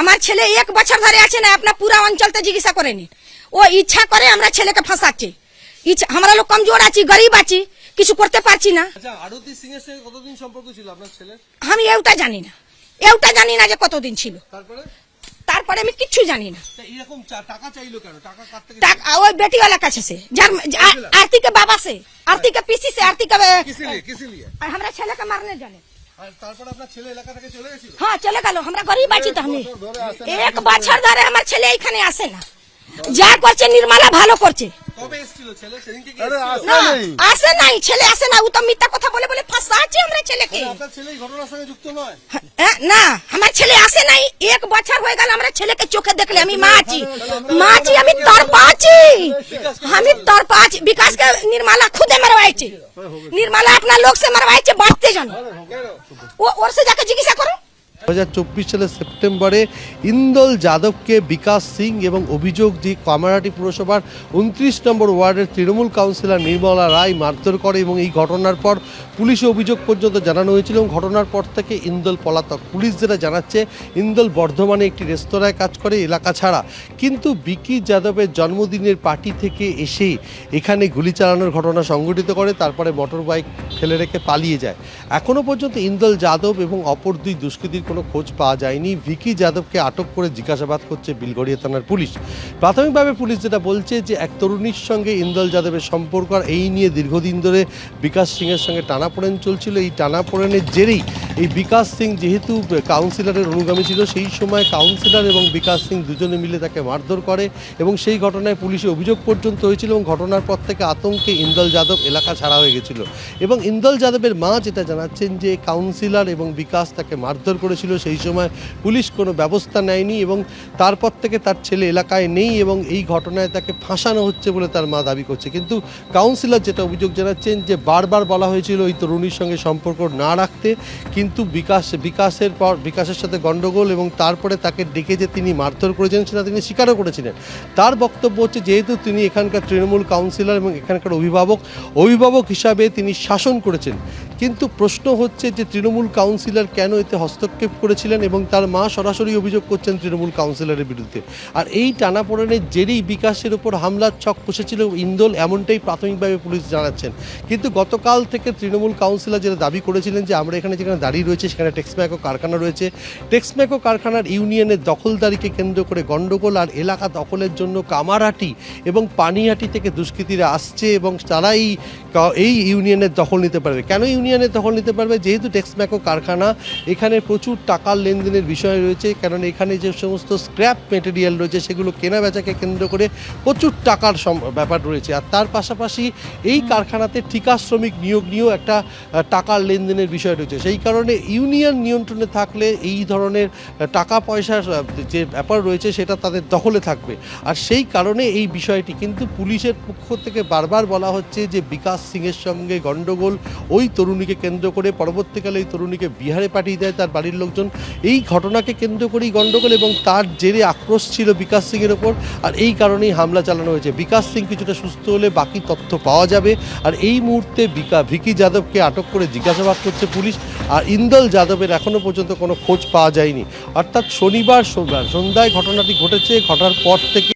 আমার ছেলে 1 বছর ধরে আছে না, আপনার পুরা অঞ্চলতে জিজ্ঞাসা করে নিন। ও ইচ্ছা করে আমরা ছেলেকে ফাঁসাচ্ছে। ইচ্ছা, আমরা লোক কমজোর আছি, গরিব আছি, কিছু করতে পারছি না। আচ্ছা, আরতি সিং এর সঙ্গে কতদিন সম্পর্ক ছিল আপনার ছেলের? আমি এওটা জানি না যে কতদিন ছিল। তারপরে আমি কিচ্ছু জানি না। এরকম টাকা চাইলো কেন? টাকা কার থেকে? ওই বেটিওয়ালা কাছে से आरती के बाबा से, आरती के पीसी से, आरती के किसी लिए हमरा ছেলে के मारने जाने। আর তারপর আপনার ছেলে এলাকা থেকে চলে গেছিল? হ্যাঁ চলে গেল। আমরা গরিব আছি তো, আমি 1 বছর ধরে আমার ছেলে এখানে আসে না। যা করছে নির্মলা ভালো করছে। কবে এসেছিল ছেলে? সেদিনকে কি না আসে নাই, ছেলে আসে না। ও তো মিথ্যা কথা বলে বলে ফাঁসাচ্ছে আমরা ছেলেকে। আপনার ছেলে এই ঘটনার সঙ্গে যুক্ত নয়? না, আমার ছেলে আসে নাই। 1 বছর হয়ে গেল আমরা ছেলেকে চোখে দেখলে। আমি মা আছি, আমি তরপা আছি। বিকাশকে निर्मला खुद मरवाइছে। निर्मला अपना लोग से मरवाइছে, बांटते जानो। वो और से जाके जिज्ञासा करो। 2024 সালের সেপ্টেম্বরে ইন্দল যাদবকে বিকাশ সিং এবং অভিযোগ যে কামারহাটি পুরসভার 29 নম্বর ওয়ার্ডের তৃণমূল কাউন্সিলর নির্মলা রায় মারধর করে এবং এই ঘটনার পর পুলিশে অভিযোগ পর্যন্ত জানানো হয়েছিল এবং ঘটনার পর থেকে ইন্দল পলাতক। পুলিশ যেটা জানাচ্ছে, ইন্দল বর্ধমানে একটি রেস্তোরাঁয় কাজ করে এলাকা ছাড়া, কিন্তু বিকি যাদবের জন্মদিনের পার্টি থেকে এসে এখানে গুলি চালানোর ঘটনা সংঘটিত করে, তারপরে মোটর বাইক ফেলে রেখে পালিয়ে যায়। এখনও পর্যন্ত ইন্দল যাদব এবং অপর 2 দুষ্কৃতীর কোনো খোঁজ পাওয়া যায়নি। ভিকি যাদবকে আটক করে জিজ্ঞাসাবাদ করছে বিলগড়িয়া থানার পুলিশ। প্রাথমিকভাবে পুলিশ যেটা বলছে যে এক তরুণীর সঙ্গে ইন্দল যাদবের সম্পর্ক, আর এই নিয়ে দীর্ঘদিন ধরে বিকাশ সিংয়ের সঙ্গে টানাপোড়েন চলছিল। এই টানাপোড়েনের জেরেই এই বিকাশ সিং যেহেতু কাউন্সিলরের অনুগামী ছিল, সেই সময় কাউন্সিলর এবং বিকাশ সিং দুজনে মিলে তাকে মারধর করে এবং সেই ঘটনায় পুলিশে অভিযোগ পর্যন্ত হয়েছিল এবং ঘটনার পর থেকে আতঙ্কে ইন্দল যাদব এলাকা ছাড়া হয়ে গেছিল। এবং ইন্দল যাদবের মা যেটা জানাচ্ছেন যে কাউন্সিলর এবং বিকাশ তাকে মারধর করেছিল, সেই সময় পুলিশ কোনো ব্যবস্থা নেয়নি এবং তারপর থেকে তার ছেলে এলাকায় নেই এবং এই ঘটনায় তাকে ফাঁসানো হচ্ছে বলে তার মা দাবি করছে। কিন্তু কাউন্সিলর যেটা অভিযোগ জানাচ্ছেন যে বারবার বলা হয়েছিল ওই তরুণীর সঙ্গে সম্পর্ক না রাখতে, কিন্তু বিকাশের সাথে গণ্ডগোল এবং তারপরে তাকে ডেকে যে তিনি মারধর করেছেন সেটা তিনি স্বীকারও করেছিলেন। তার বক্তব্য হচ্ছে যেহেতু তিনি এখানকার তৃণমূল কাউন্সিলর এবং এখানকার অভিভাবক হিসাবে তিনি শাসন করেছেন, কিন্তু প্রশ্ন হচ্ছে যে তৃণমূল কাউন্সিলর কেন এতে হস্তক্ষেপ করেছিলেন এবং তার মা সরাসরি অভিযোগ করছেন তৃণমূল কাউন্সিলরের বিরুদ্ধে। আর এই টানাপোড়েনের জেরেই বিকাশের উপর হামলার ছক কষেছিল ইন্দল, এমনটাই প্রাথমিকভাবে পুলিশ জানাচ্ছেন। কিন্তু গতকাল থেকে তৃণমূল কাউন্সিলর যেটা দাবি করেছিলেন যে আমরা এখানে যেখানে দাঁড়িয়ে রয়েছে সেখানে টেক্সম্যাকো কারখানা রয়েছে, টেক্সম্যাকো কারখানার ইউনিয়নের দখলদারিকে কেন্দ্র করে গণ্ডগোল আর এলাকা দখলের জন্য কামারহাটি এবং পানিহাটি থেকে দুষ্কৃতীরা আসছে এবং তারা এই ইউনিয়নের দখল নিতে পারবে। কেন ইউনিয়নের দখল নিতে পারবে? যেহেতু টেক্সম্যাকো কারখানা, এখানে প্রচুর টাকার লেনদেনের বিষয় রয়েছে, কারণ এখানে যে সমস্ত স্ক্র্যাপ মেটেরিয়াল রয়েছে সেগুলো কেনা বেচাকে কেন্দ্র করে প্রচুর টাকার ব্যাপার রয়েছে। আর তার পাশাপাশি এই কারখানাতে ঠিকা শ্রমিক নিয়োগ নিয়েও একটা টাকার লেনদেনের বিষয় রয়েছে। সেই কারণে ইউনিয়ন নিয়ন্ত্রণে থাকলে এই ধরনের টাকা পয়সার যে ব্যাপার রয়েছে সেটা তাদের দখলে থাকবে। আর সেই কারণে এই বিষয়টি কিন্তু পুলিশের পক্ষ থেকে বারবার বলা হচ্ছে যে বিকাশ সিংয়ের সঙ্গে গণ্ডগোল, ওই তরুণীকে কেন্দ্র করে পরবর্তীকালে এই তরুণীকে বিহারে পাঠিয়ে দেয় তার বাড়ির লোকজন। এই ঘটনাকে কেন্দ্র করেই গণ্ডগোল এবং তার জেরে আক্রোশ ছিল বিকাশ সিংয়ের ওপর, আর এই কারণেই হামলা চালানো হয়েছে। বিকাশ সিং কিছুটা সুস্থ হলে বাকি তথ্য পাওয়া যাবে। আর এই মুহূর্তে ভিকি যাদবকে আটক করে জিজ্ঞাসাবাদ করছে পুলিশ। আর ইন্দল যাদবের এখনও পর্যন্ত কোনো খোঁজ পাওয়া যায়নি। অর্থাৎ শনিবার সন্ধ্যায় ঘটনাটি ঘটেছে। ঘটার পর থেকে